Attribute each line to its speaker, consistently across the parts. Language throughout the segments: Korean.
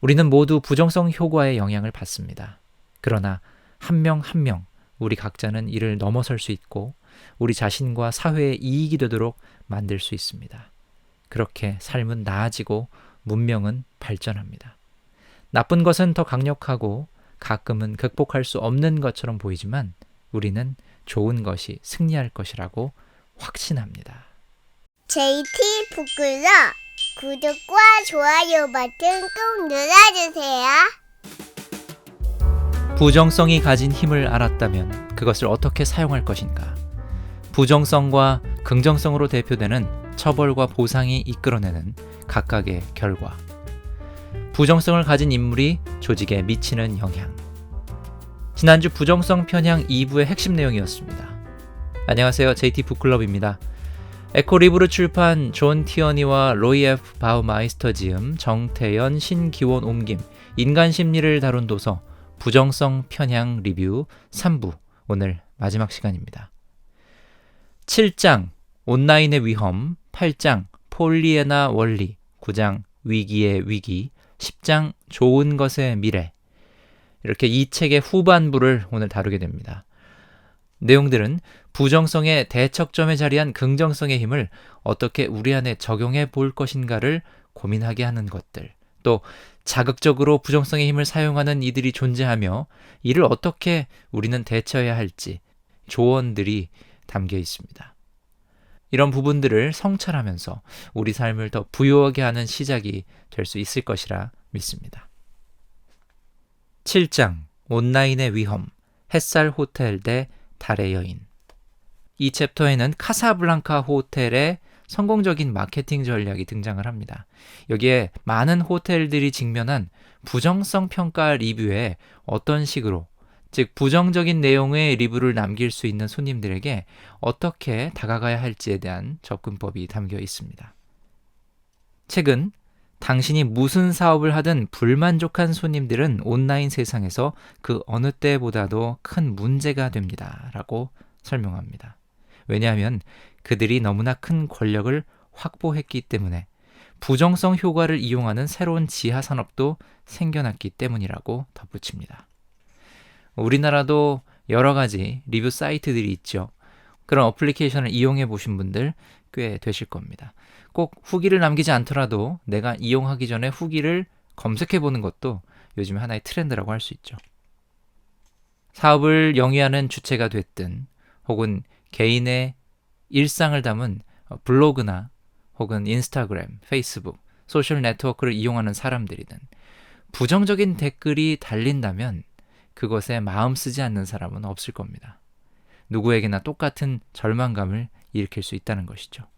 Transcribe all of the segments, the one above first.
Speaker 1: 우리는 모두 부정성 효과의 영향을 받습니다. 그러나 한 명 한 명 우리 각자는 이를 넘어설 수 있고 우리 자신과 사회에 이익이 되도록 만들 수 있습니다. 그렇게 삶은 나아지고 문명은 발전합니다. 나쁜 것은 더 강력하고 가끔은 극복할 수 없는 것처럼 보이지만 우리는 좋은 것이 승리할 것이라고 확신합니다.
Speaker 2: JT 북클럽 구독과 좋아요 버튼 꼭 눌러주세요.
Speaker 1: 부정성이 가진 힘을 알았다면 그것을 어떻게 사용할 것인가? 부정성과 긍정성으로 대표되는 처벌과 보상이 이끌어내는 각각의 결과. 부정성을 가진 인물이 조직에 미치는 영향. 지난주 부정성 편향 2부의 핵심 내용이었습니다. 안녕하세요. JT 북클럽입니다. 에코리브르 출판 존 티어니와 로이 F. 바우마이스터 지음, 정태연, 신기원 옮김, 인간 심리를 다룬 도서 부정성 편향 리뷰 3부, 오늘 마지막 시간입니다. 7장 온라인의 위험, 8장 폴리에나 원리, 9장 위기의 위기, 10장 좋은 것의 미래, 이렇게 이 책의 후반부를 오늘 다루게 됩니다. 내용들은 부정성의 대척점에 자리한 긍정성의 힘을 어떻게 우리 안에 적용해 볼 것인가를 고민하게 하는 것들, 또 자극적으로 부정성의 힘을 사용하는 이들이 존재하며 이를 어떻게 우리는 대처해야 할지 조언들이 담겨 있습니다. 이런 부분들을 성찰하면서 우리 삶을 더 부유하게 하는 시작이 될 수 있을 것이라 믿습니다. 7장 온라인의 위험, 햇살 호텔 대 달의 여인. 이 챕터에는 카사블랑카 호텔의 성공적인 마케팅 전략이 등장을 합니다. 여기에 많은 호텔들이 직면한 부정성 평가 리뷰에 어떤 식으로, 즉 부정적인 내용의 리뷰를 남길 수 있는 손님들에게 어떻게 다가가야 할지에 대한 접근법이 담겨 있습니다. 책은 당신이 무슨 사업을 하든 불만족한 손님들은 온라인 세상에서 그 어느 때보다도 큰 문제가 됩니다. 라고 설명합니다. 왜냐하면 그들이 너무나 큰 권력을 확보했기 때문에 부정성 효과를 이용하는 새로운 지하 산업도 생겨났기 때문이라고 덧붙입니다. 우리나라도 여러 가지 리뷰 사이트들이 있죠. 그런 어플리케이션을 이용해 보신 분들 꽤 되실 겁니다. 꼭 후기를 남기지 않더라도 내가 이용하기 전에 후기를 검색해 보는 것도 요즘 하나의 트렌드라고 할 수 있죠. 사업을 영위하는 주체가 됐든 혹은 개인의 일상을 담은 블로그나 혹은 인스타그램, 페이스북, 소셜 네트워크를 이용하는 사람들이든 부정적인 댓글이 달린다면 그것에 마음 쓰지 않는 사람은 없을 겁니다. 누구에게나 똑같은 절망감을 일으킬 수 있다는 것이죠.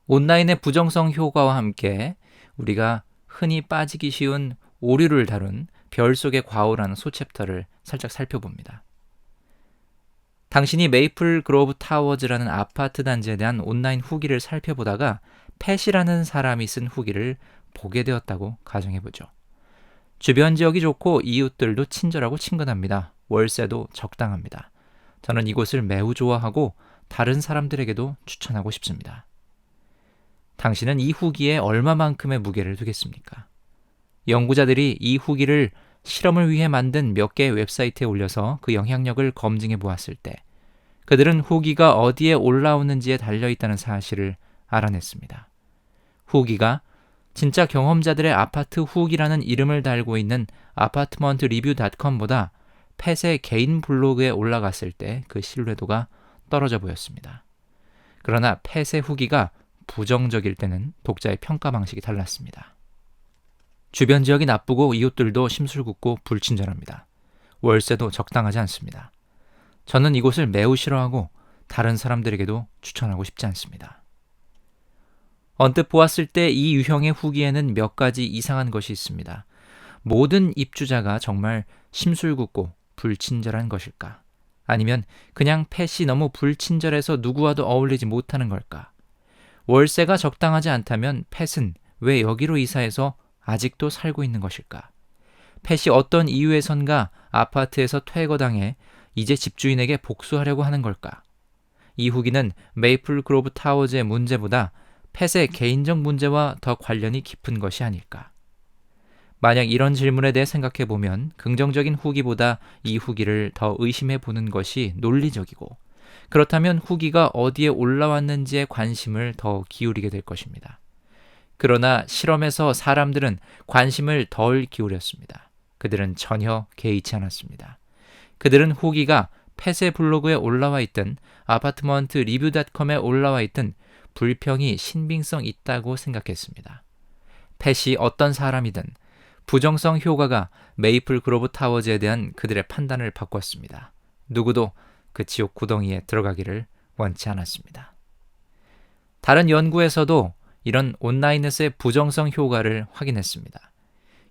Speaker 1: 온라인의 부정성 효과와 함께 우리가 흔히 빠지기 쉬운 오류를 다룬 별 속의 과오라는 소챕터를 살짝 살펴봅니다. 당신이 메이플 그로브 타워즈라는 아파트 단지에 대한 온라인 후기를 살펴보다가 팻이라는 사람이 쓴 후기를 보게 되었다고 가정해보죠. 주변 지역이 좋고 이웃들도 친절하고 친근합니다. 월세도 적당합니다. 저는 이곳을 매우 좋아하고 다른 사람들에게도 추천하고 싶습니다. 당신은 이 후기에 얼마만큼의 무게를 두겠습니까? 연구자들이 이 후기를 실험을 위해 만든 몇 개의 웹사이트에 올려서 그 영향력을 검증해 보았을 때 그들은 후기가 어디에 올라오는지에 달려있다는 사실을 알아냈습니다. 후기가 진짜 경험자들의 아파트 후기라는 이름을 달고 있는 apartmentreview.com보다 팻의 개인 블로그에 올라갔을 때 그 신뢰도가 떨어져 보였습니다. 그러나 팻의 후기가 부정적일 때는 독자의 평가 방식이 달랐습니다. 주변 지역이 나쁘고 이웃들도 심술궂고 불친절합니다. 월세도 적당하지 않습니다. 저는 이곳을 매우 싫어하고 다른 사람들에게도 추천하고 싶지 않습니다. 언뜻 보았을 때 이 유형의 후기에는 몇 가지 이상한 것이 있습니다. 모든 입주자가 정말 심술궂고 불친절한 것일까? 아니면 그냥 팻이 너무 불친절해서 누구와도 어울리지 못하는 걸까? 월세가 적당하지 않다면 팻은 왜 여기로 이사해서 아직도 살고 있는 것일까? 팻이 어떤 이유에선가 아파트에서 퇴거당해 이제 집주인에게 복수하려고 하는 걸까? 이 후기는 메이플 그로브 타워즈의 문제보다 팻의 개인적 문제와 더 관련이 깊은 것이 아닐까? 만약 이런 질문에 대해 생각해 보면 긍정적인 후기보다 이 후기를 더 의심해 보는 것이 논리적이고, 그렇다면 후기가 어디에 올라왔는지에 관심을 더 기울이게 될 것입니다. 그러나 실험에서 사람들은 관심을 덜 기울였습니다. 그들은 전혀 개의치 않았습니다. 그들은 후기가 펫의 블로그에 올라와 있든 아파트먼트 리뷰닷컴에 올라와 있든 불평이 신빙성 있다고 생각했습니다. 펫이 어떤 사람이든 부정성 효과가 메이플 그로브 타워즈에 대한 그들의 판단을 바꿨습니다. 누구도 그 지옥 구덩이에 들어가기를 원치 않았습니다. 다른 연구에서도 이런 온라인에서의 부정성 효과를 확인했습니다.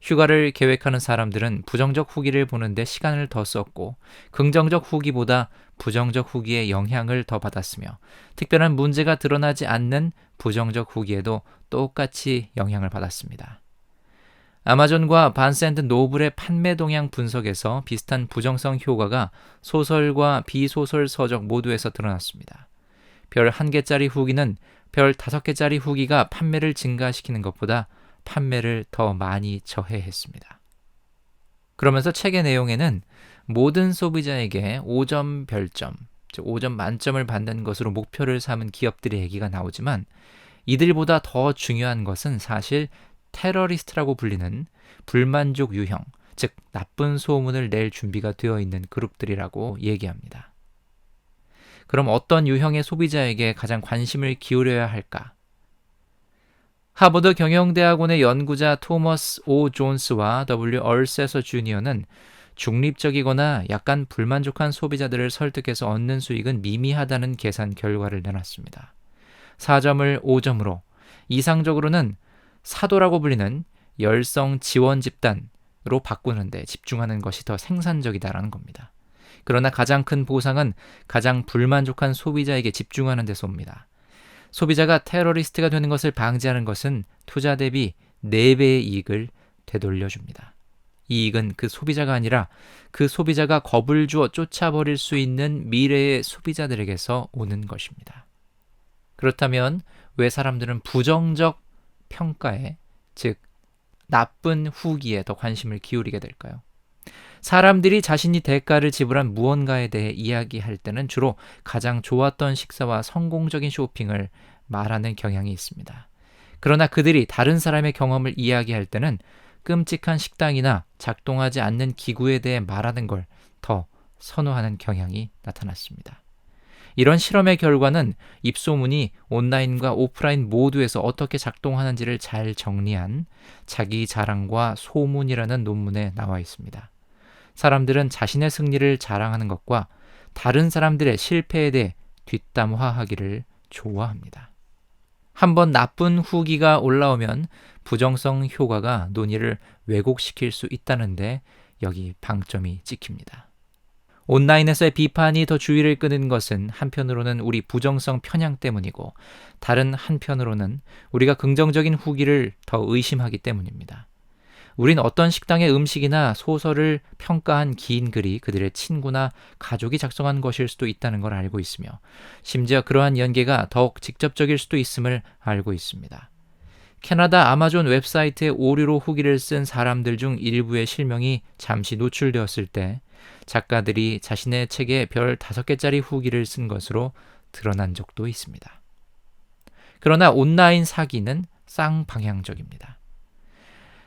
Speaker 1: 휴가를 계획하는 사람들은 부정적 후기를 보는데 시간을 더 썼고, 긍정적 후기보다 부정적 후기의 영향을 더 받았으며, 특별한 문제가 드러나지 않는 부정적 후기에도 똑같이 영향을 받았습니다. 아마존과 반스앤드 노블의 판매 동향 분석에서 비슷한 부정성 효과가 소설과 비소설 서적 모두에서 드러났습니다. 별 1개짜리 후기는 별 5개짜리 후기가 판매를 증가시키는 것보다 판매를 더 많이 저해했습니다. 그러면서 책의 내용에는 모든 소비자에게 5점 별점, 즉 5점 만점을 받는 것으로 목표를 삼은 기업들의 얘기가 나오지만, 이들보다 더 중요한 것은 사실 테러리스트라고 불리는 불만족 유형, 즉 나쁜 소문을 낼 준비가 되어 있는 그룹들이라고 얘기합니다. 그럼 어떤 유형의 소비자에게 가장 관심을 기울여야 할까? 하버드 경영대학원의 연구자 토머스 오 존스와 W. 얼세서 주니어는 중립적이거나 약간 불만족한 소비자들을 설득해서 얻는 수익은 미미하다는 계산 결과를 내놨습니다. 4점을 5점으로, 이상적으로는 사도라고 불리는 열성 지원 집단으로 바꾸는 데 집중하는 것이 더 생산적이다라는 겁니다. 그러나 가장 큰 보상은 가장 불만족한 소비자에게 집중하는 데서 옵니다. 소비자가 테러리스트가 되는 것을 방지하는 것은 투자 대비 4배의 이익을 되돌려줍니다. 이익은 그 소비자가 아니라 그 소비자가 겁을 주어 쫓아버릴 수 있는 미래의 소비자들에게서 오는 것입니다. 그렇다면 왜 사람들은 부정적 평가에, 즉 나쁜 후기에 더 관심을 기울이게 될까요? 사람들이 자신이 대가를 지불한 무언가에 대해 이야기할 때는 주로 가장 좋았던 식사와 성공적인 쇼핑을 말하는 경향이 있습니다. 그러나 그들이 다른 사람의 경험을 이야기할 때는 끔찍한 식당이나 작동하지 않는 기구에 대해 말하는 걸 더 선호하는 경향이 나타났습니다. 이런 실험의 결과는 입소문이 온라인과 오프라인 모두에서 어떻게 작동하는지를 잘 정리한 자기 자랑과 소문이라는 논문에 나와 있습니다. 사람들은 자신의 승리를 자랑하는 것과 다른 사람들의 실패에 대해 뒷담화하기를 좋아합니다. 한번 나쁜 후기가 올라오면 부정성 효과가 논의를 왜곡시킬 수 있다는데 여기 방점이 찍힙니다. 온라인에서의 비판이 더 주의를 끄는 것은 한편으로는 우리 부정성 편향 때문이고, 다른 한편으로는 우리가 긍정적인 후기를 더 의심하기 때문입니다. 우린 어떤 식당의 음식이나 소설을 평가한 긴 글이 그들의 친구나 가족이 작성한 것일 수도 있다는 걸 알고 있으며, 심지어 그러한 연계가 더욱 직접적일 수도 있음을 알고 있습니다. 캐나다 아마존 웹사이트에 오류로 후기를 쓴 사람들 중 일부의 실명이 잠시 노출되었을 때 작가들이 자신의 책에 별 5개짜리 후기를 쓴 것으로 드러난 적도 있습니다. 그러나 온라인 사기는 쌍방향적입니다.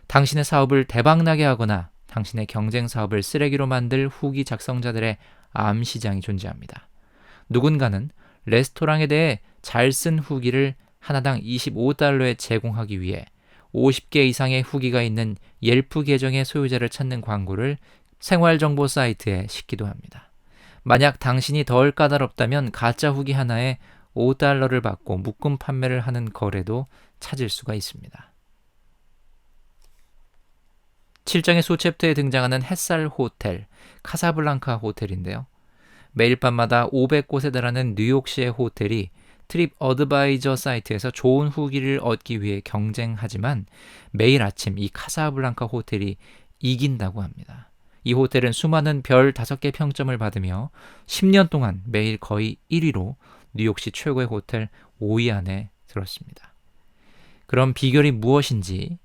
Speaker 1: 당신의 사업을 대박나게 하거나 당신의 경쟁 사업을 쓰레기로 만들 후기 작성자들의 암 시장이 존재합니다. 누군가는 레스토랑에 대해 잘 쓴 후기를 하나당 $25에 제공하기 위해 50개 이상의 후기가 있는 옐프 계정의 소유자를 찾는 광고를 생활정보 사이트에 싣기도 합니다. 만약 당신이 덜 까다롭다면 가짜 후기 하나에 $5를 받고 묶음 판매를 하는 거래도 찾을 수가 있습니다. 7장의 소챕터에 등장하는 햇살 호텔, 카사블랑카 호텔인데요. 매일 밤마다 500곳에 달하는 뉴욕시의 호텔이 트립 어드바이저 사이트에서 좋은 후기를 얻기 위해 경쟁하지만 매일 아침 이 카사블랑카 호텔이 이긴다고 합니다. 이 호텔은 수많은 별 5개 평점을 받으며 10년 동안 매일 거의 1위로 뉴욕시 최고의 호텔 5위 안에 들었습니다. 그럼 비결이 무엇인지,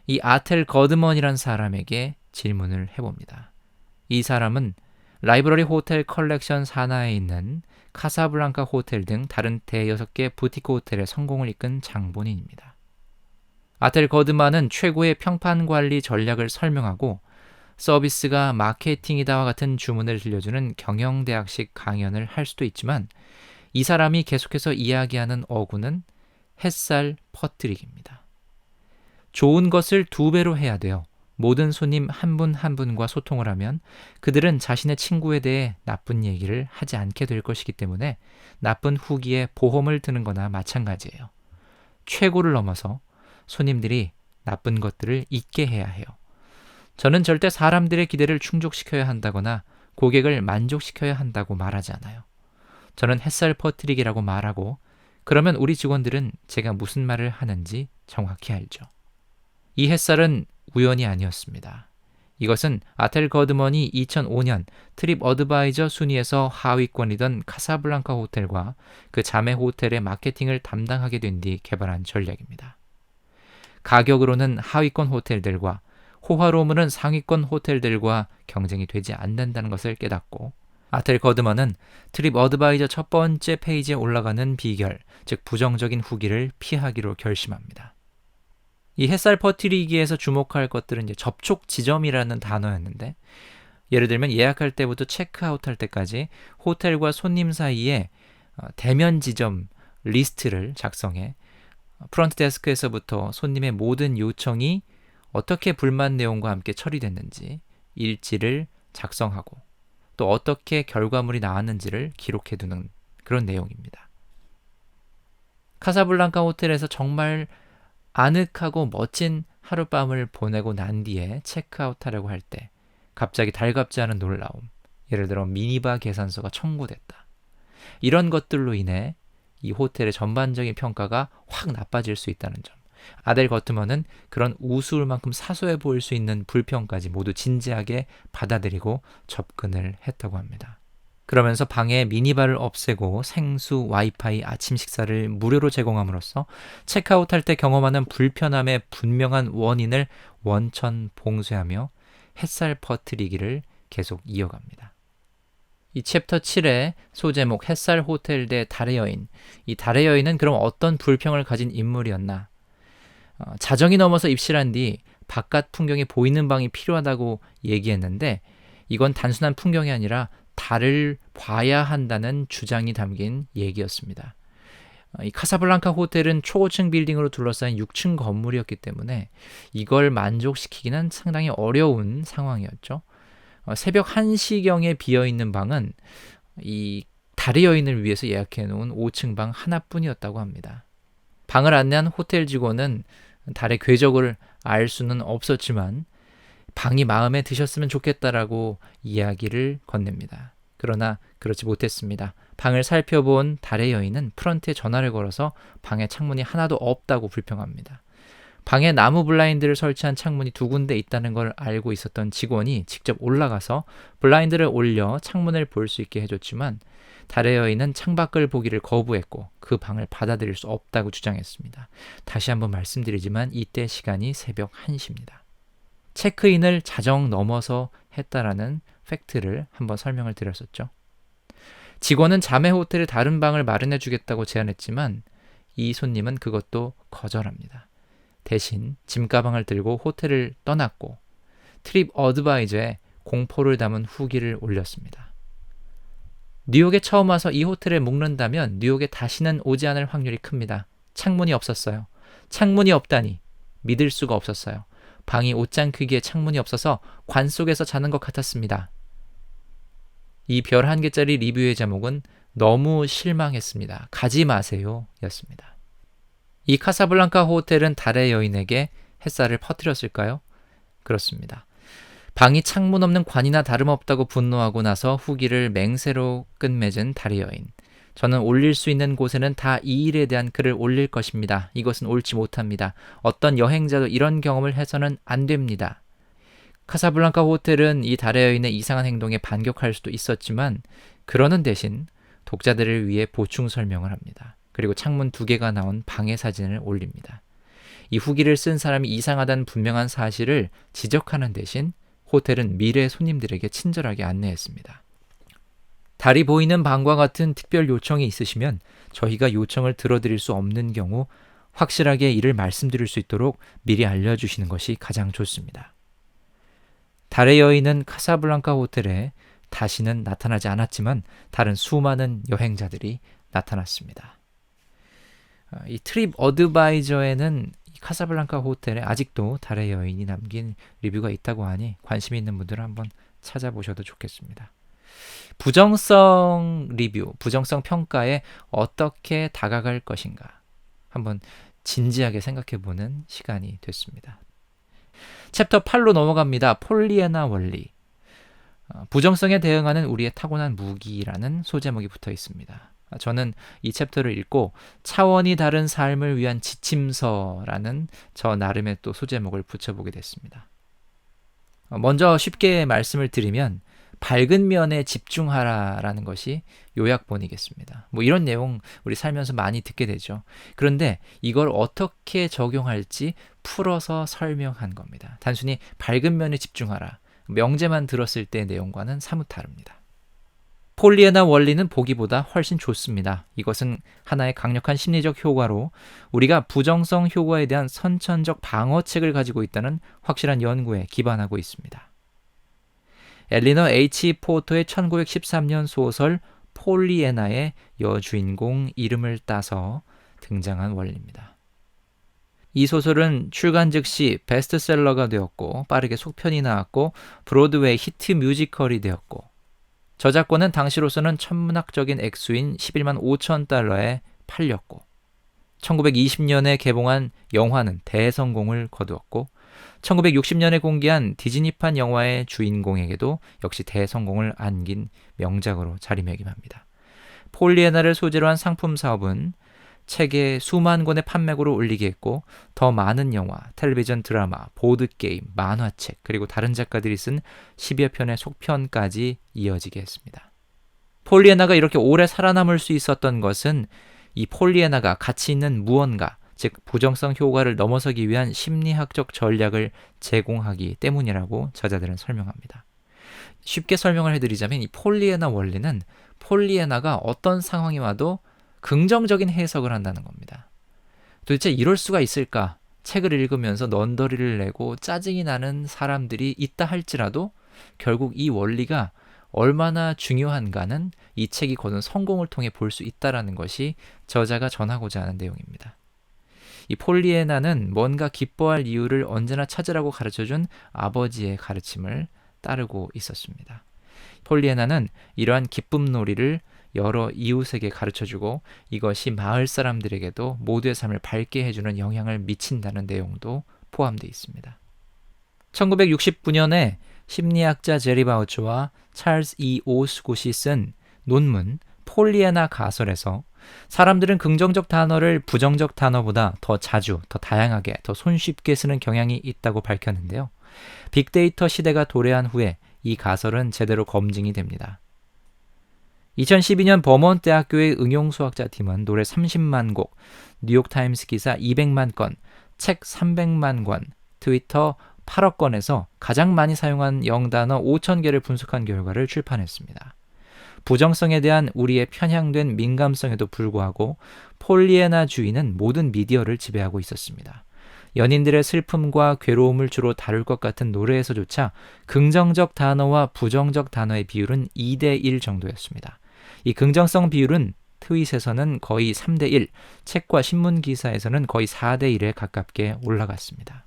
Speaker 1: 이 아텔 거드먼이란 사람에게 질문을 해봅니다. 이 사람은 라이브러리 호텔 컬렉션 산하에 있는 카사블랑카 호텔 등 다른 대여섯 개 부티크 호텔의 성공을 이끈 장본인입니다. 아텔 거드만은 최고의 평판 관리 전략을 설명하고 서비스가 마케팅이다와 같은 주문을 들려주는 경영대학식 강연을 할 수도 있지만 이 사람이 계속해서 이야기하는 어구는 햇살 퍼뜨리기입니다. 좋은 것을 2배로 해야 돼요. 모든 손님 한 분 한 분과 소통을 하면 그들은 자신의 친구에 대해 나쁜 얘기를 하지 않게 될 것이기 때문에 나쁜 후기에 보험을 드는 거나 마찬가지예요. 최고를 넘어서 손님들이 나쁜 것들을 잊게 해야 해요. 저는 절대 사람들의 기대를 충족시켜야 한다거나 고객을 만족시켜야 한다고 말하지 않아요. 저는 햇살 퍼뜨리기라고 말하고 그러면 우리 직원들은 제가 무슨 말을 하는지 정확히 알죠. 이 햇살은 우연이 아니었습니다. 이것은 아텔 거드먼이 2005년 트립 어드바이저 순위에서 하위권이던 카사블랑카 호텔과 그 자매 호텔의 마케팅을 담당하게 된 뒤 개발한 전략입니다. 가격으로는 하위권 호텔들과 호화로움은 상위권 호텔들과 경쟁이 되지 않는다는 것을 깨닫고 아텔 거드먼은 트립 어드바이저 첫 번째 페이지에 올라가는 비결, 즉 부정적인 후기를 피하기로 결심합니다. 이 햇살 퍼뜨리기에서 주목할 것들은 이제 접촉 지점이라는 단어였는데 예를 들면 예약할 때부터 체크아웃할 때까지 호텔과 손님 사이에 대면 지점 리스트를 작성해 프런트 데스크에서부터 손님의 모든 요청이 어떻게 불만 내용과 함께 처리됐는지 일지를 작성하고 또 어떻게 결과물이 나왔는지를 기록해두는 그런 내용입니다. 카사블랑카 호텔에서 정말 아늑하고 멋진 하룻밤을 보내고 난 뒤에 체크아웃하려고 할 때 갑자기 달갑지 않은 놀라움, 예를 들어 미니바 계산서가 청구됐다. 이런 것들로 인해 이 호텔의 전반적인 평가가 확 나빠질 수 있다는 점. 아델 거트먼은 그런 우스울 만큼 사소해 보일 수 있는 불평까지 모두 진지하게 받아들이고 접근을 했다고 합니다. 그러면서 방에 미니바를 없애고 생수, 와이파이, 아침 식사를 무료로 제공함으로써 체크아웃할 때 경험하는 불편함의 분명한 원인을 원천 봉쇄하며 햇살 퍼뜨리기를 계속 이어갑니다. 이 챕터 7의 소제목 햇살 호텔 대 달의 여인. 이 달의 여인은 그럼 어떤 불평을 가진 인물이었나? 자정이 넘어서 입실한 뒤 바깥 풍경이 보이는 방이 필요하다고 얘기했는데 이건 단순한 풍경이 아니라 달을 봐야 한다는 주장이 담긴 얘기였습니다. 이 카사블랑카 호텔은 초고층 빌딩으로 둘러싸인 6층 건물이었기 때문에 이걸 만족시키기는 상당히 어려운 상황이었죠. 새벽 1시경에 비어있는 방은 이 달의 여인을 위해서 예약해 놓은 5층 방 하나뿐이었다고 합니다. 방을 안내한 호텔 직원은 달의 궤적을 알 수는 없었지만 방이 마음에 드셨으면 좋겠다라고 이야기를 건넵니다. 그러나 그렇지 못했습니다. 방을 살펴본 달의 여인은 프런트에 전화를 걸어서 방에 창문이 하나도 없다고 불평합니다. 방에 나무 블라인드를 설치한 창문이 2군데 있다는 걸 알고 있었던 직원이 직접 올라가서 블라인드를 올려 창문을 볼 수 있게 해줬지만 달의 여인은 창밖을 보기를 거부했고 그 방을 받아들일 수 없다고 주장했습니다. 다시 한번 말씀드리지만 이때 시간이 새벽 1시입니다. 체크인을 자정 넘어서 했다라는 팩트를 한번 설명을 드렸었죠. 직원은 자매 호텔에 다른 방을 마련해 주겠다고 제안했지만 이 손님은 그것도 거절합니다. 대신 짐가방을 들고 호텔을 떠났고 트립 어드바이저에 공포를 담은 후기를 올렸습니다. 뉴욕에 처음 와서 이 호텔에 묵는다면 뉴욕에 다시는 오지 않을 확률이 큽니다. 창문이 없었어요. 창문이 없다니 믿을 수가 없었어요. 방이 옷장 크기의 창문이 없어서 관 속에서 자는 것 같았습니다. 이 별 1개짜리 리뷰의 제목은 너무 실망했습니다. 가지 마세요 였습니다. 이 카사블랑카 호텔은 달의 여인에게 햇살을 퍼뜨렸을까요? 그렇습니다. 방이 창문 없는 관이나 다름없다고 분노하고 나서 후기를 맹세로 끝맺은 달의 여인. 저는 올릴 수 있는 곳에는 다 이 일에 대한 글을 올릴 것입니다. 이것은 옳지 못합니다. 어떤 여행자도 이런 경험을 해서는 안 됩니다. 카사블랑카 호텔은 이 달의 여인의 이상한 행동에 반격할 수도 있었지만 그러는 대신 독자들을 위해 보충 설명을 합니다. 그리고 창문 2개가 나온 방의 사진을 올립니다. 이 후기를 쓴 사람이 이상하다는 분명한 사실을 지적하는 대신 호텔은 미래 손님들에게 친절하게 안내했습니다. 달이 보이는 방과 같은 특별 요청이 있으시면 저희가 요청을 들어드릴 수 없는 경우 확실하게 이를 말씀드릴 수 있도록 미리 알려주시는 것이 가장 좋습니다. 달의 여인은 카사블랑카 호텔에 다시는 나타나지 않았지만 다른 수많은 여행자들이 나타났습니다. 이 트립 어드바이저에는 이 카사블랑카 호텔에 아직도 달의 여인이 남긴 리뷰가 있다고 하니 관심 있는 분들은 한번 찾아보셔도 좋겠습니다. 부정성 리뷰, 부정성 평가에 어떻게 다가갈 것인가 한번 진지하게 생각해보는 시간이 됐습니다. 챕터 8로 넘어갑니다. 폴리애나 원리. 부정성에 대응하는 우리의 타고난 무기라는 소제목이 붙어 있습니다. 저는 이 챕터를 읽고 차원이 다른 삶을 위한 지침서라는 저 나름의 또 소제목을 붙여보게 됐습니다. 먼저 쉽게 말씀을 드리면 밝은 면에 집중하라라는 것이 요약본이겠습니다. 이런 내용 우리 살면서 많이 듣게 되죠. 그런데 이걸 어떻게 적용할지 풀어서 설명한 겁니다. 단순히 밝은 면에 집중하라. 명제만 들었을 때의 내용과는 사뭇 다릅니다. 폴리애나 원리는 보기보다 훨씬 좋습니다. 이것은 하나의 강력한 심리적 효과로 우리가 부정성 효과에 대한 선천적 방어책을 가지고 있다는 확실한 연구에 기반하고 있습니다. 엘리너 H. 포터의 1913년 소설 폴리애나의 여주인공 이름을 따서 등장한 원리입니다. 이 소설은 출간 즉시 베스트셀러가 되었고 빠르게 속편이 나왔고 브로드웨이 히트 뮤지컬이 되었고 저작권은 당시로서는 천문학적인 액수인 11만 5천 달러에 팔렸고 1920년에 개봉한 영화는 대성공을 거두었고 1960년에 공개한 디즈니판 영화의 주인공에게도 역시 대성공을 안긴 명작으로 자리매김합니다. 폴리애나를 소재로 한 상품 사업은 책에 수만 권의 판매고를 올리게 했고 더 많은 영화, 텔레비전 드라마, 보드게임, 만화책 그리고 다른 작가들이 쓴 10여 편의 속편까지 이어지게 했습니다. 폴리애나가 이렇게 오래 살아남을 수 있었던 것은 이 폴리애나가 가치 있는 무언가 즉 부정성 효과를 넘어서기 위한 심리학적 전략을 제공하기 때문이라고 저자들은 설명합니다. 쉽게 설명을 해드리자면 이 폴리애나 원리는 폴리애나가 어떤 상황이 와도 긍정적인 해석을 한다는 겁니다. 도대체 이럴 수가 있을까? 책을 읽으면서 넌더리를 내고 짜증이 나는 사람들이 있다 할지라도 결국 이 원리가 얼마나 중요한가는 이 책이 거둔 성공을 통해 볼 수 있다는 것이 저자가 전하고자 하는 내용입니다. 이 폴리애나는 뭔가 기뻐할 이유를 언제나 찾으라고 가르쳐준 아버지의 가르침을 따르고 있었습니다. 폴리애나는 이러한 기쁨놀이를 여러 이웃에게 가르쳐주고 이것이 마을 사람들에게도 모두의 삶을 밝게 해주는 영향을 미친다는 내용도 포함되어 있습니다. 1969년에 심리학자 제리 바우처와 찰스 E. 오스굿이 쓴 논문 폴리애나 가설에서 사람들은 긍정적 단어를 부정적 단어보다 더 자주, 더 다양하게, 더 손쉽게 쓰는 경향이 있다고 밝혔는데요. 빅데이터 시대가 도래한 후에 이 가설은 제대로 검증이 됩니다. 2012년 버몬트 대학교의 응용수학자 팀은 노래 30만 곡, 뉴욕타임스 기사 200만 건, 책 300만 권, 트위터 8억 건에서 가장 많이 사용한 영단어 5,000개를 분석한 결과를 출판했습니다. 부정성에 대한 우리의 편향된 민감성에도 불구하고 폴리애나 주의는 모든 미디어를 지배하고 있었습니다. 연인들의 슬픔과 괴로움을 주로 다룰 것 같은 노래에서조차 긍정적 단어와 부정적 단어의 비율은 2대1 정도였습니다. 이 긍정성 비율은 트윗에서는 거의 3대1, 책과 신문 기사에서는 거의 4대1에 가깝게 올라갔습니다.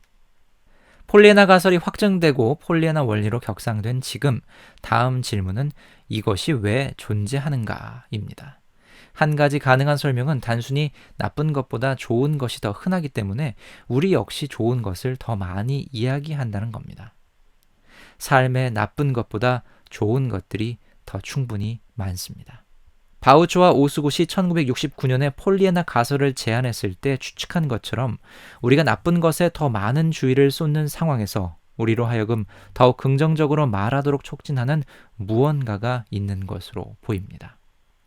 Speaker 1: 폴리애나 가설이 확증되고 폴리애나 원리로 격상된 지금 다음 질문은 이것이 왜 존재하는가입니다. 한 가지 가능한 설명은 단순히 나쁜 것보다 좋은 것이 더 흔하기 때문에 우리 역시 좋은 것을 더 많이 이야기한다는 겁니다. 삶에 나쁜 것보다 좋은 것들이 더 충분히 많습니다. 바우처와 오스굿이 1969년에 폴리애나 가설을 제안했을 때 추측한 것처럼 우리가 나쁜 것에 더 많은 주의를 쏟는 상황에서 우리로 하여금 더욱 긍정적으로 말하도록 촉진하는 무언가가 있는 것으로 보입니다.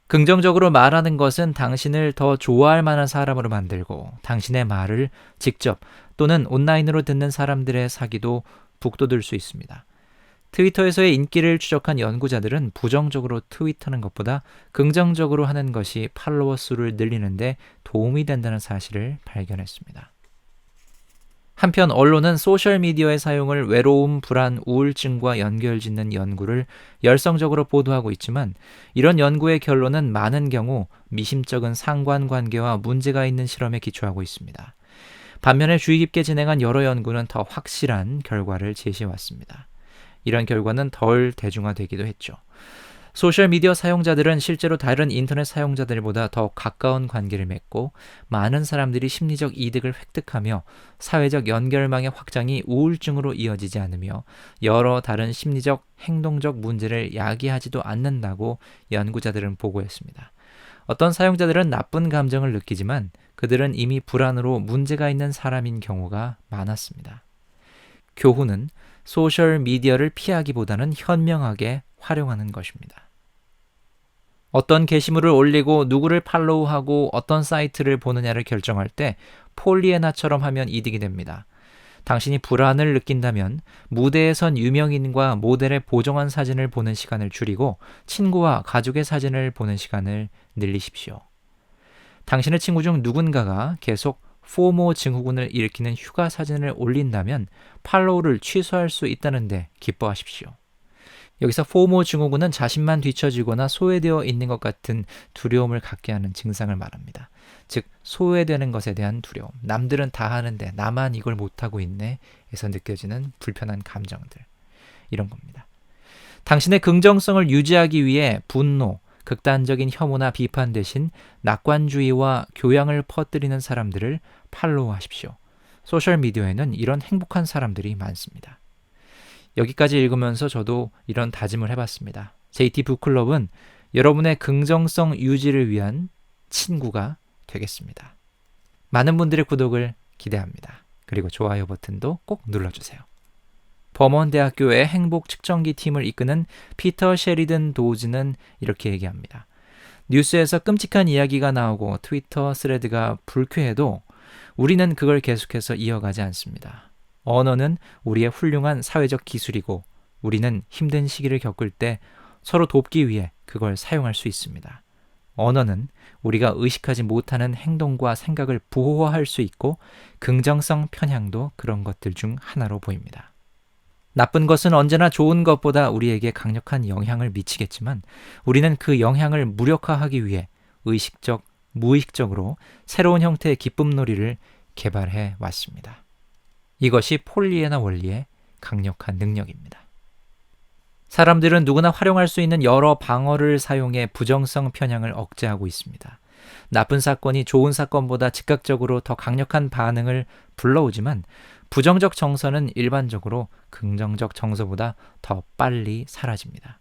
Speaker 1: 긍정적으로 말하는 것은 당신을 더 좋아할 만한 사람으로 만들고 당신의 말을 직접 또는 온라인으로 듣는 사람들의 사기도 북돋을 수 있습니다. 트위터에서의 인기를 추적한 연구자들은 부정적으로 트윗하는 것보다 긍정적으로 하는 것이 팔로워 수를 늘리는데 도움이 된다는 사실을 발견했습니다. 한편 언론은 소셜미디어의 사용을 외로움, 불안, 우울증과 연결짓는 연구를 열성적으로 보도하고 있지만 이런 연구의 결론은 많은 경우 미심쩍은 상관관계와 문제가 있는 실험에 기초하고 있습니다. 반면에 주의 깊게 진행한 여러 연구는 더 확실한 결과를 제시해왔습니다. 이런 결과는 덜 대중화되기도 했죠. 소셜미디어 사용자들은 실제로 다른 인터넷 사용자들보다 더 가까운 관계를 맺고 많은 사람들이 심리적 이득을 획득하며 사회적 연결망의 확장이 우울증으로 이어지지 않으며 여러 다른 심리적, 행동적 문제를 야기하지도 않는다고 연구자들은 보고했습니다. 어떤 사용자들은 나쁜 감정을 느끼지만 그들은 이미 불안으로 문제가 있는 사람인 경우가 많았습니다. 교훈은 소셜미디어를 피하기보다는 현명하게 활용하는 것입니다. 어떤 게시물을 올리고 누구를 팔로우하고 어떤 사이트를 보느냐를 결정할 때 폴리에나처럼 하면 이득이 됩니다. 당신이 불안을 느낀다면 무대에 선 유명인과 모델의 보정한 사진을 보는 시간을 줄이고 친구와 가족의 사진을 보는 시간을 늘리십시오. 당신의 친구 중 누군가가 계속 포모 증후군을 일으키는 휴가 사진을 올린다면 팔로우를 취소할 수 있다는데 기뻐하십시오. 여기서 포모 증후군은 자신만 뒤처지거나 소외되어 있는 것 같은 두려움을 갖게 하는 증상을 말합니다. 즉 소외되는 것에 대한 두려움, 남들은 다 하는데 나만 이걸 못하고 있네 에서 느껴지는 불편한 감정들, 이런 겁니다. 당신의 긍정성을 유지하기 위해 분노, 극단적인 혐오나 비판 대신 낙관주의와 교양을 퍼뜨리는 사람들을 팔로우하십시오. 소셜미디어에는 이런 행복한 사람들이 많습니다. 여기까지 읽으면서 저도 이런 다짐을 해봤습니다. JT 북클럽은 여러분의 긍정성 유지를 위한 친구가 되겠습니다. 많은 분들의 구독을 기대합니다. 그리고 좋아요 버튼도 꼭 눌러주세요. 버먼 대학교의 행복 측정기 팀을 이끄는 피터 셰리든 도우즈는 이렇게 얘기합니다. 뉴스에서 끔찍한 이야기가 나오고 트위터 스레드가 불쾌해도 우리는 그걸 계속해서 이어가지 않습니다. 언어는 우리의 훌륭한 사회적 기술이고 우리는 힘든 시기를 겪을 때 서로 돕기 위해 그걸 사용할 수 있습니다. 언어는 우리가 의식하지 못하는 행동과 생각을 부호화할 수 있고 긍정성 편향도 그런 것들 중 하나로 보입니다. 나쁜 것은 언제나 좋은 것보다 우리에게 강력한 영향을 미치겠지만 우리는 그 영향을 무력화하기 위해 의식적, 무의식적으로 새로운 형태의 기쁨놀이를 개발해 왔습니다. 이것이 폴리에나 원리의 강력한 능력입니다. 사람들은 누구나 활용할 수 있는 여러 방어를 사용해 부정성 편향을 억제하고 있습니다. 나쁜 사건이 좋은 사건보다 즉각적으로 더 강력한 반응을 불러오지만 부정적 정서는 일반적으로 긍정적 정서보다 더 빨리 사라집니다.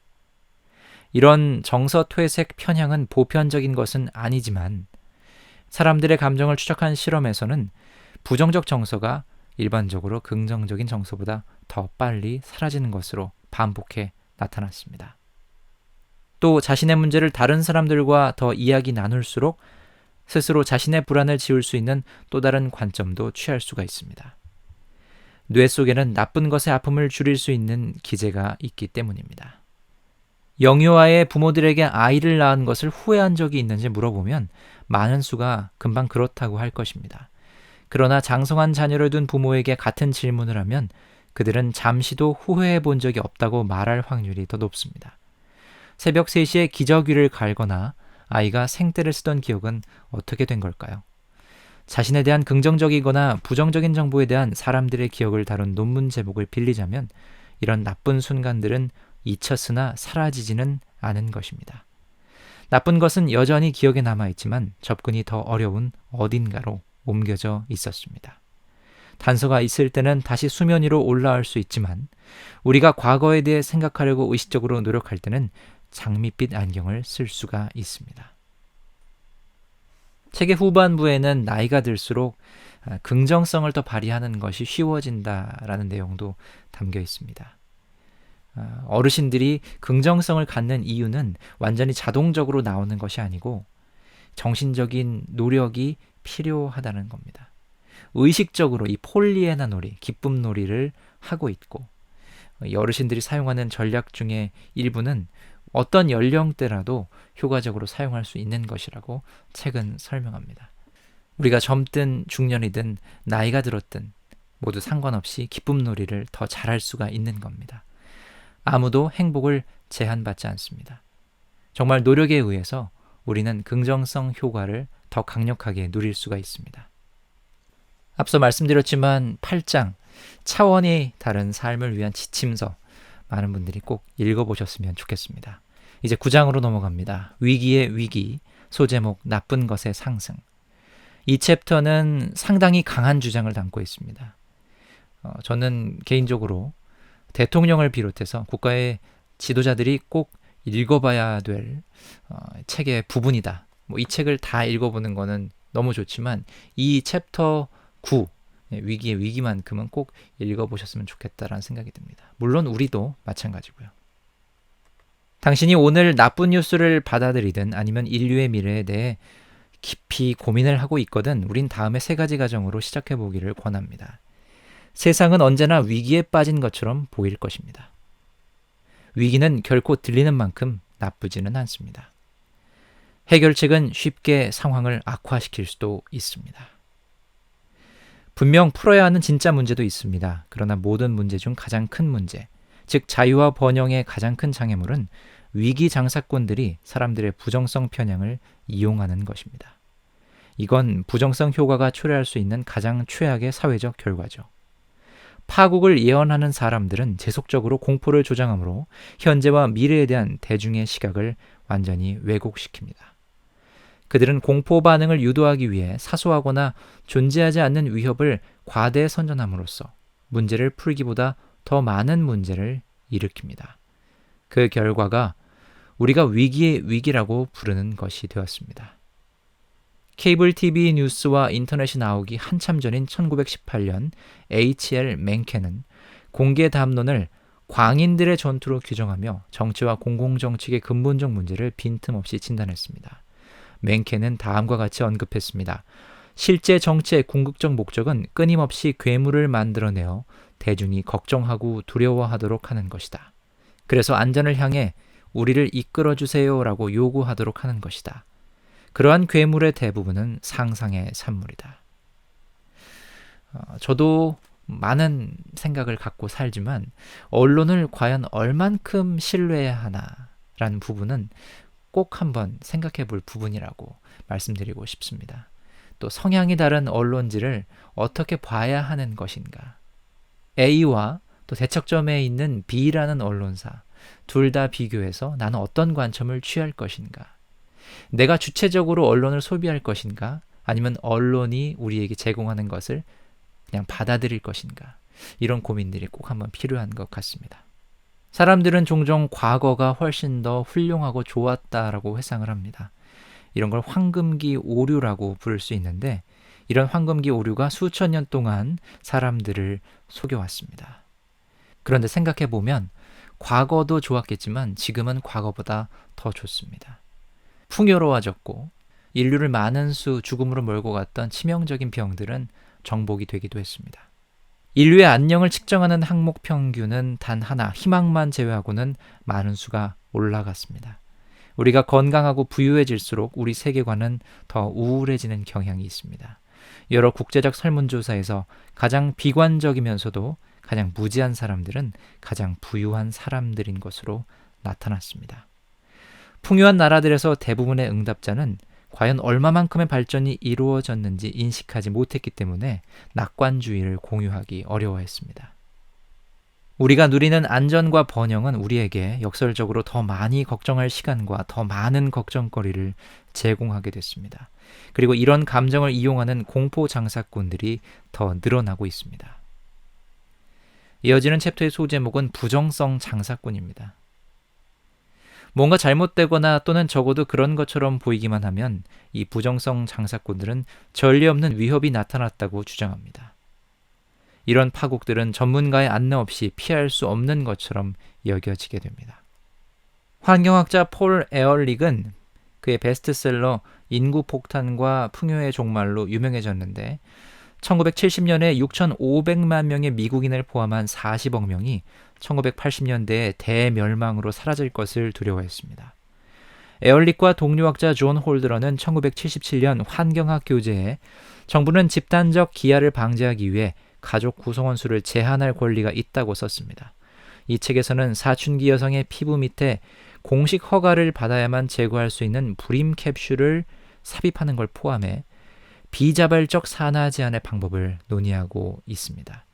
Speaker 1: 이런 정서 퇴색 편향은 보편적인 것은 아니지만 사람들의 감정을 추적한 실험에서는 부정적 정서가 일반적으로 긍정적인 정서보다 더 빨리 사라지는 것으로 반복해 나타났습니다. 또 자신의 문제를 다른 사람들과 더 이야기 나눌수록 스스로 자신의 불안을 지울 수 있는 또 다른 관점도 취할 수가 있습니다. 뇌 속에는 나쁜 것의 아픔을 줄일 수 있는 기제가 있기 때문입니다. 영유아의 부모들에게 아이를 낳은 것을 후회한 적이 있는지 물어보면 많은 수가 금방 그렇다고 할 것입니다. 그러나 장성한 자녀를 둔 부모에게 같은 질문을 하면 그들은 잠시도 후회해 본 적이 없다고 말할 확률이 더 높습니다. 새벽 3시에 기저귀를 갈거나 아이가 생떼를 쓰던 기억은 어떻게 된 걸까요? 자신에 대한 긍정적이거나 부정적인 정보에 대한 사람들의 기억을 다룬 논문 제목을 빌리자면 이런 나쁜 순간들은 잊혔으나 사라지지는 않은 것입니다. 나쁜 것은 여전히 기억에 남아있지만 접근이 더 어려운 어딘가로 옮겨져 있었습니다. 단서가 있을 때는 다시 수면 위로 올라올 수 있지만 우리가 과거에 대해 생각하려고 의식적으로 노력할 때는 장밋빛 안경을 쓸 수가 있습니다. 책의 후반부에는 나이가 들수록 긍정성을 더 발휘하는 것이 쉬워진다라는 내용도 담겨 있습니다. 어르신들이 긍정성을 갖는 이유는 완전히 자동적으로 나오는 것이 아니고 정신적인 노력이 필요하다는 겁니다. 의식적으로 이 폴리에나 놀이, 기쁨 놀이를 하고 있고, 이 어르신들이 사용하는 전략 중에 일부는 어떤 연령대라도 효과적으로 사용할 수 있는 것이라고 책은 설명합니다. 우리가 젊든 중년이든 나이가 들었든 모두 상관없이 기쁨 놀이를 더 잘할 수가 있는 겁니다. 아무도 행복을 제한받지 않습니다. 정말 노력에 의해서 우리는 긍정성 효과를 더 강력하게 누릴 수가 있습니다. 앞서 말씀드렸지만 8장 차원이 다른 삶을 위한 지침서, 많은 분들이 꼭 읽어보셨으면 좋겠습니다. 이제 9장으로 넘어갑니다. 위기의 위기, 소제목 나쁜 것의 상승. 이 챕터는 상당히 강한 주장을 담고 있습니다. 저는 개인적으로 대통령을 비롯해서 국가의 지도자들이 꼭 읽어봐야 될 책의 부분이다. 이 책을 다 읽어보는 거는 너무 좋지만 이 챕터 9, 위기의 위기만큼은 꼭 읽어보셨으면 좋겠다라는 생각이 듭니다. 물론 우리도 마찬가지고요. 당신이 오늘 나쁜 뉴스를 받아들이든 아니면 인류의 미래에 대해 깊이 고민을 하고 있거든 우린 다음에 3가지 가정으로 시작해보기를 권합니다. 세상은 언제나 위기에 빠진 것처럼 보일 것입니다. 위기는 결코 들리는 만큼 나쁘지는 않습니다. 해결책은 쉽게 상황을 악화시킬 수도 있습니다. 분명 풀어야 하는 진짜 문제도 있습니다. 그러나 모든 문제 중 가장 큰 문제, 즉 자유와 번영의 가장 큰 장애물은 위기 장사꾼들이 사람들의 부정성 편향을 이용하는 것입니다. 이건 부정성 효과가 초래할 수 있는 가장 최악의 사회적 결과죠. 파국을 예언하는 사람들은 지속적으로 공포를 조장하므로 현재와 미래에 대한 대중의 시각을 완전히 왜곡시킵니다. 그들은 공포 반응을 유도하기 위해 사소하거나 존재하지 않는 위협을 과대 선전함으로써 문제를 풀기보다 더 많은 문제를 일으킵니다. 그 결과가 우리가 위기의 위기라고 부르는 것이 되었습니다. 케이블 TV 뉴스와 인터넷이 나오기 한참 전인 1918년 H.L. 멘켄은 공개 담론을 광인들의 전투로 규정하며 정치와 공공정책의 근본적 문제를 빈틈없이 진단했습니다. 멘켄은 다음과 같이 언급했습니다. 실제 정치의 궁극적 목적은 끊임없이 괴물을 만들어내어 대중이 걱정하고 두려워하도록 하는 것이다. 그래서 안전을 향해 우리를 이끌어주세요라고 요구하도록 하는 것이다. 그러한 괴물의 대부분은 상상의 산물이다. 저도 많은 생각을 갖고 살지만 언론을 과연 얼만큼 신뢰해야 하나라는 부분은 꼭 한번 생각해 볼 부분이라고 말씀드리고 싶습니다. 또 성향이 다른 언론지를 어떻게 봐야 하는 것인가. A와 또 대척점에 있는 B라는 언론사, 둘 다 비교해서 나는 어떤 관점을 취할 것인가. 내가 주체적으로 언론을 소비할 것인가, 아니면 언론이 우리에게 제공하는 것을 그냥 받아들일 것인가. 이런 고민들이 꼭 한번 필요한 것 같습니다. 사람들은 종종 과거가 훨씬 더 훌륭하고 좋았다라고 회상을 합니다. 이런 걸 황금기 오류라고 부를 수 있는데, 이런 황금기 오류가 수천 년 동안 사람들을 속여왔습니다. 그런데 생각해보면 과거도 좋았겠지만 지금은 과거보다 더 좋습니다. 풍요로워졌고 인류를 많은 수 죽음으로 몰고 갔던 치명적인 병들은 정복이 되기도 했습니다. 인류의 안녕을 측정하는 항목 평균은 단 하나, 희망만 제외하고는 많은 수가 올라갔습니다. 우리가 건강하고 부유해질수록 우리 세계관은 더 우울해지는 경향이 있습니다. 여러 국제적 설문조사에서 가장 비관적이면서도 가장 무지한 사람들은 가장 부유한 사람들인 것으로 나타났습니다. 풍요한 나라들에서 대부분의 응답자는 과연 얼마만큼의 발전이 이루어졌는지 인식하지 못했기 때문에 낙관주의를 공유하기 어려워했습니다. 우리가 누리는 안전과 번영은 우리에게 역설적으로 더 많이 걱정할 시간과 더 많은 걱정거리를 제공하게 됐습니다. 그리고 이런 감정을 이용하는 공포 장사꾼들이 더 늘어나고 있습니다. 이어지는 챕터의 소제목은 부정성 장사꾼입니다. 뭔가 잘못되거나 또는 적어도 그런 것처럼 보이기만 하면 이 부정성 장사꾼들은 전례 없는 위협이 나타났다고 주장합니다. 이런 파국들은 전문가의 안내 없이 피할 수 없는 것처럼 여겨지게 됩니다. 환경학자 폴 에얼릭은 그의 베스트셀러 인구 폭탄과 풍요의 종말로 유명해졌는데 1970년에 6,500만 명의 미국인을 포함한 40억 명이 1980년대에 대멸망으로 사라질 것을 두려워했습니다. 에얼릭과 동료학자 존 홀드런은 1977년 환경학 교재에 정부는 집단적 기아를 방지하기 위해 가족 구성원 수를 제한할 권리가 있다고 썼습니다. 이 책에서는 사춘기 여성의 피부 밑에 공식 허가를 받아야만 제거할 수 있는 불임 캡슐을 삽입하는 걸 포함해 비자발적 산화 제한의 방법을 논의하고 있습니다.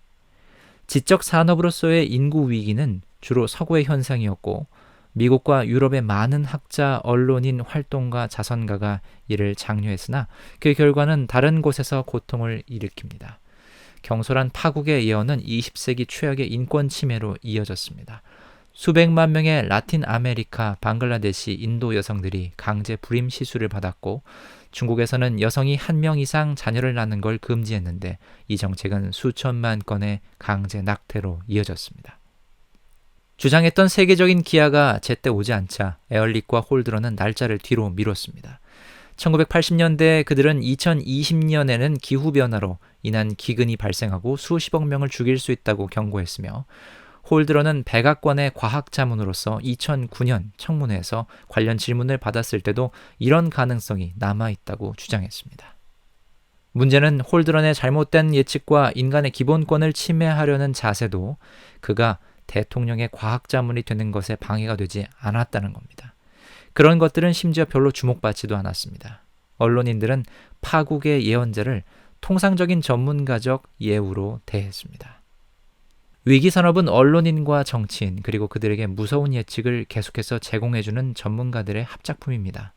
Speaker 1: 지적 산업으로서의 인구 위기는 주로 서구의 현상이었고 미국과 유럽의 많은 학자, 언론인, 활동가, 자선가가 이를 장려했으나 그 결과는 다른 곳에서 고통을 일으킵니다. 경솔한 파국의 예언은 20세기 최악의 인권 침해로 이어졌습니다. 수백만 명의 라틴 아메리카, 방글라데시, 인도 여성들이 강제 불임 시술을 받았고 중국에서는 여성이 1명 이상 자녀를 낳는 걸 금지했는데 이 정책은 수천만 건의 강제 낙태로 이어졌습니다. 주장했던 세계적인 기아가 제때 오지 않자 에얼릭과 홀드런은 날짜를 뒤로 미뤘습니다. 1980년대 그들은 2020년에는 기후변화로 인한 기근이 발생하고 수십억 명을 죽일 수 있다고 경고했으며 홀드런은 백악관의 과학자문으로서 2009년 청문회에서 관련 질문을 받았을 때도 이런 가능성이 남아있다고 주장했습니다. 문제는 홀드런의 잘못된 예측과 인간의 기본권을 침해하려는 자세도 그가 대통령의 과학자문이 되는 것에 방해가 되지 않았다는 겁니다. 그런 것들은 심지어 별로 주목받지도 않았습니다. 언론인들은 파국의 예언자를 통상적인 전문가적 예우로 대했습니다. 위기산업은 언론인과 정치인 그리고 그들에게 무서운 예측을 계속해서 제공해주는 전문가들의 합작품입니다.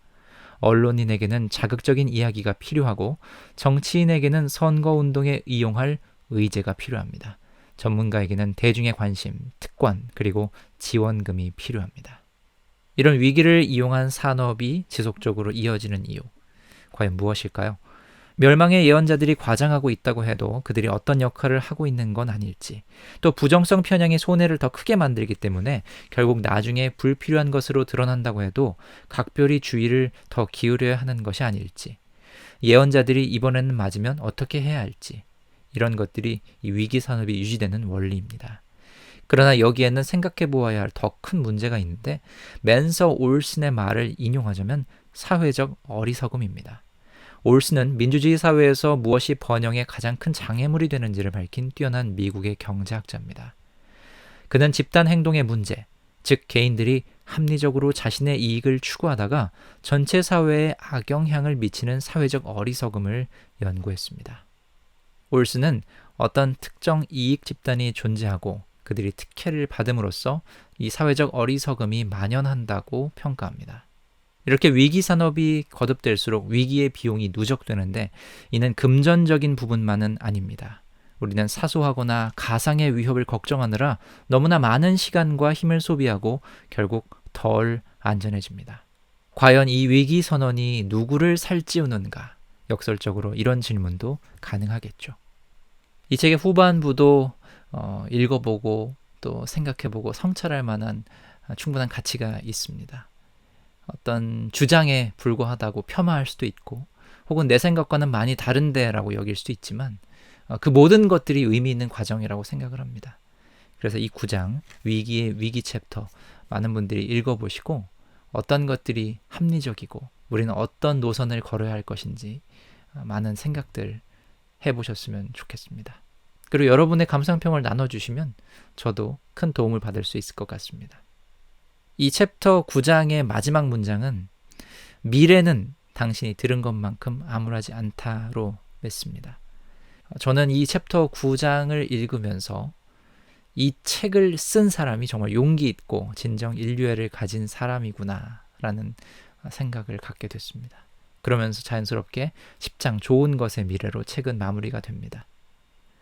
Speaker 1: 언론인에게는 자극적인 이야기가 필요하고 정치인에게는 선거운동에 이용할 의제가 필요합니다. 전문가에게는 대중의 관심, 특권, 그리고 지원금이 필요합니다. 이런 위기를 이용한 산업이 지속적으로 이어지는 이유, 과연 무엇일까요? 멸망의 예언자들이 과장하고 있다고 해도 그들이 어떤 역할을 하고 있는 건 아닐지, 또 부정성 편향이 손해를 더 크게 만들기 때문에 결국 나중에 불필요한 것으로 드러난다고 해도 각별히 주의를 더 기울여야 하는 것이 아닐지, 예언자들이 이번에는 맞으면 어떻게 해야 할지, 이런 것들이 이 위기 산업이 유지되는 원리입니다. 그러나 여기에는 생각해 보아야 할 더 큰 문제가 있는데 맨서 올슨의 말을 인용하자면 사회적 어리석음입니다. 올슨은 민주주의 사회에서 무엇이 번영의 가장 큰 장애물이 되는지를 밝힌 뛰어난 미국의 경제학자입니다. 그는 집단 행동의 문제, 즉 개인들이 합리적으로 자신의 이익을 추구하다가 전체 사회에 악영향을 미치는 사회적 어리석음을 연구했습니다. 올슨은 어떤 특정 이익 집단이 존재하고 그들이 특혜를 받음으로써 이 사회적 어리석음이 만연한다고 평가합니다. 이렇게 위기 산업이 거듭될수록 위기의 비용이 누적되는데 이는 금전적인 부분만은 아닙니다. 우리는 사소하거나 가상의 위협을 걱정하느라 너무나 많은 시간과 힘을 소비하고 결국 덜 안전해집니다. 과연 이 위기 선언이 누구를 살찌우는가? 역설적으로 이런 질문도 가능하겠죠. 이 책의 후반부도 읽어보고 또 생각해보고 성찰할 만한 충분한 가치가 있습니다. 어떤 주장에 불과하다고 폄하할 수도 있고 혹은 내 생각과는 많이 다른데 라고 여길 수도 있지만 그 모든 것들이 의미 있는 과정이라고 생각을 합니다. 그래서 이 9장 위기의 위기 챕터 많은 분들이 읽어보시고 어떤 것들이 합리적이고 우리는 어떤 노선을 걸어야 할 것인지 많은 생각들 해보셨으면 좋겠습니다. 그리고 여러분의 감상평을 나눠주시면 저도 큰 도움을 받을 수 있을 것 같습니다. 이 챕터 9장의 마지막 문장은 미래는 당신이 들은 것만큼 암울하지 않다로 맺습니다. 저는 이 챕터 9장을 읽으면서 이 책을 쓴 사람이 정말 용기 있고 진정 인류애를 가진 사람이구나 라는 생각을 갖게 됐습니다. 그러면서 자연스럽게 10장 좋은 것의 미래로 책은 마무리가 됩니다.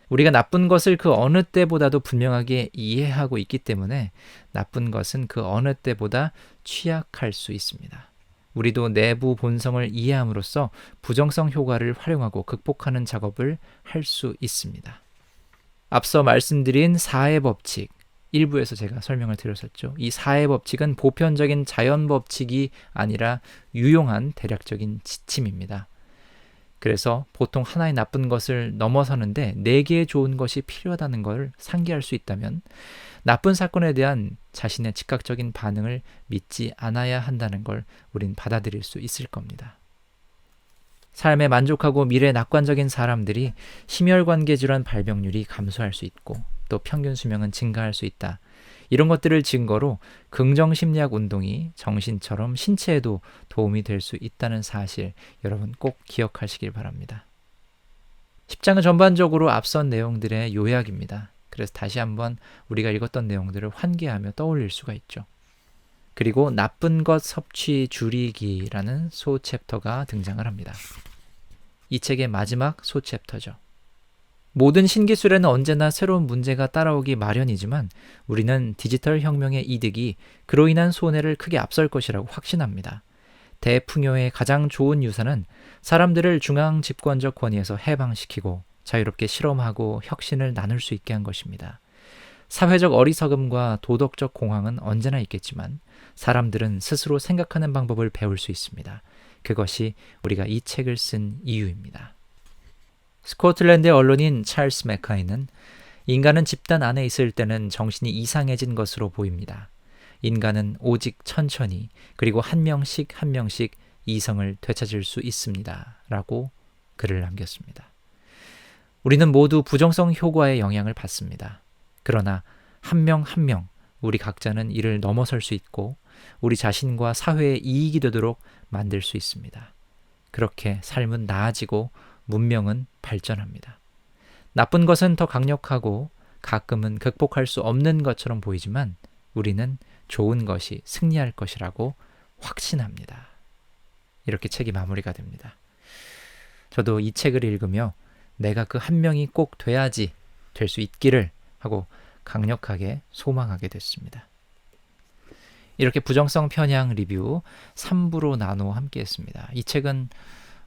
Speaker 1: 우리가 나쁜 것을 그 어느 때보다도 분명하게 이해하고 있기 때문에 나쁜 것은 그 어느 때보다 취약할 수 있습니다. 우리도 내부 본성을 이해함으로써 부정성 효과를 활용하고 극복하는 작업을 할 수 있습니다. 앞서 말씀드린 사회 법칙, 일부에서 제가 설명을 드렸었죠. 이 사회 법칙은 보편적인 자연 법칙이 아니라 유용한 대략적인 지침입니다. 그래서 보통 하나의 나쁜 것을 넘어서는데 4개의 좋은 것이 필요하다는 걸 상기할 수 있다면 나쁜 사건에 대한 자신의 즉각적인 반응을 믿지 않아야 한다는 걸 우린 받아들일 수 있을 겁니다. 삶에 만족하고 미래 낙관적인 사람들이 심혈관계 질환 발병률이 감소할 수 있고 또 평균 수명은 증가할 수 있다. 이런 것들을 증거로 긍정심리학 운동이 정신처럼 신체에도 도움이 될 수 있다는 사실 여러분 꼭 기억하시길 바랍니다. 10장은 전반적으로 앞선 내용들의 요약입니다. 그래서 다시 한번 우리가 읽었던 내용들을 환기하며 떠올릴 수가 있죠. 그리고 나쁜 것 섭취 줄이기라는 소챕터가 등장을 합니다. 이 책의 마지막 소챕터죠. 모든 신기술에는 언제나 새로운 문제가 따라오기 마련이지만 우리는 디지털 혁명의 이득이 그로 인한 손해를 크게 앞설 것이라고 확신합니다. 대풍요의 가장 좋은 유산은 사람들을 중앙 집권적 권위에서 해방시키고 자유롭게 실험하고 혁신을 나눌 수 있게 한 것입니다. 사회적 어리석음과 도덕적 공황은 언제나 있겠지만 사람들은 스스로 생각하는 방법을 배울 수 있습니다. 그것이 우리가 이 책을 쓴 이유입니다. 스코틀랜드의 언론인 찰스 맥카이는 인간은 집단 안에 있을 때는 정신이 이상해진 것으로 보입니다. 인간은 오직 천천히 그리고 한 명씩 한 명씩 이성을 되찾을 수 있습니다. 라고 글을 남겼습니다. 우리는 모두 부정성 효과의 영향을 받습니다. 그러나 한 명 한 명 우리 각자는 이를 넘어설 수 있고 우리 자신과 사회에 이익이 되도록 만들 수 있습니다. 그렇게 삶은 나아지고 문명은 발전합니다. 나쁜 것은 더 강력하고 가끔은 극복할 수 없는 것처럼 보이지만 우리는 좋은 것이 승리할 것이라고 확신합니다. 이렇게 책이 마무리가 됩니다. 저도 이 책을 읽으며 내가 그 한 명이 꼭 돼야지 될 수 있기를 하고 강력하게 소망하게 됐습니다. 이렇게 부정성 편향 리뷰 3부로 나누어 함께 했습니다. 이 책은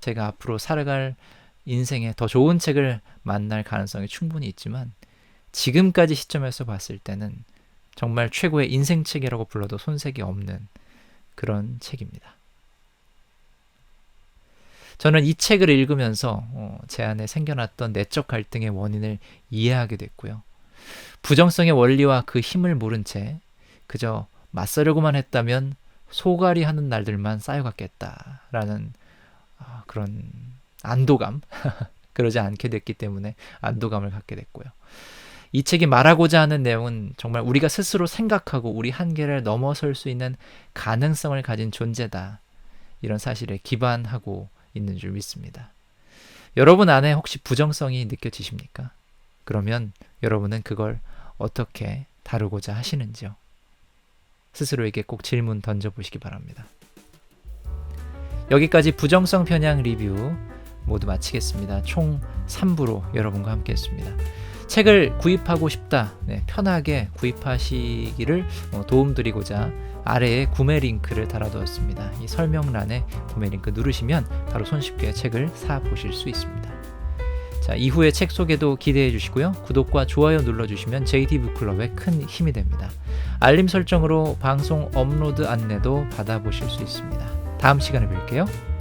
Speaker 1: 제가 앞으로 살아갈 인생에 더 좋은 책을 만날 가능성이 충분히 있지만 지금까지 시점에서 봤을 때는 정말 최고의 인생책이라고 불러도 손색이 없는 그런 책입니다. 저는 이 책을 읽으면서 제 안에 생겨났던 내적 갈등의 원인을 이해하게 됐고요. 부정성의 원리와 그 힘을 모른 채 그저 맞서려고만 했다면 소갈이 하는 날들만 쌓여갔겠다라는 그런 안도감, 그러지 않게 됐기 때문에 안도감을 갖게 됐고요. 이 책이 말하고자 하는 내용은 정말 우리가 스스로 생각하고 우리 한계를 넘어설 수 있는 가능성을 가진 존재다. 이런 사실에 기반하고 있는 줄 믿습니다. 여러분 안에 혹시 부정성이 느껴지십니까? 그러면 여러분은 그걸 어떻게 다루고자 하시는지요? 스스로에게 꼭 질문 던져보시기 바랍니다. 여기까지 부정성 편향 리뷰 모두 마치겠습니다. 총 3부로 여러분과 함께 했습니다. 책을 구입하고 싶다, 편하게 구입하시기를 도움드리고자 아래에 구매 링크를 달아두었습니다. 이 설명란에 구매 링크 누르시면 바로 손쉽게 책을 사보실 수 있습니다. 자, 이후에 책 소개도 기대해 주시고요. 구독과 좋아요 눌러주시면 JT 북클럽에 큰 힘이 됩니다. 알림 설정으로 방송 업로드 안내도 받아보실 수 있습니다. 다음 시간에 뵐게요.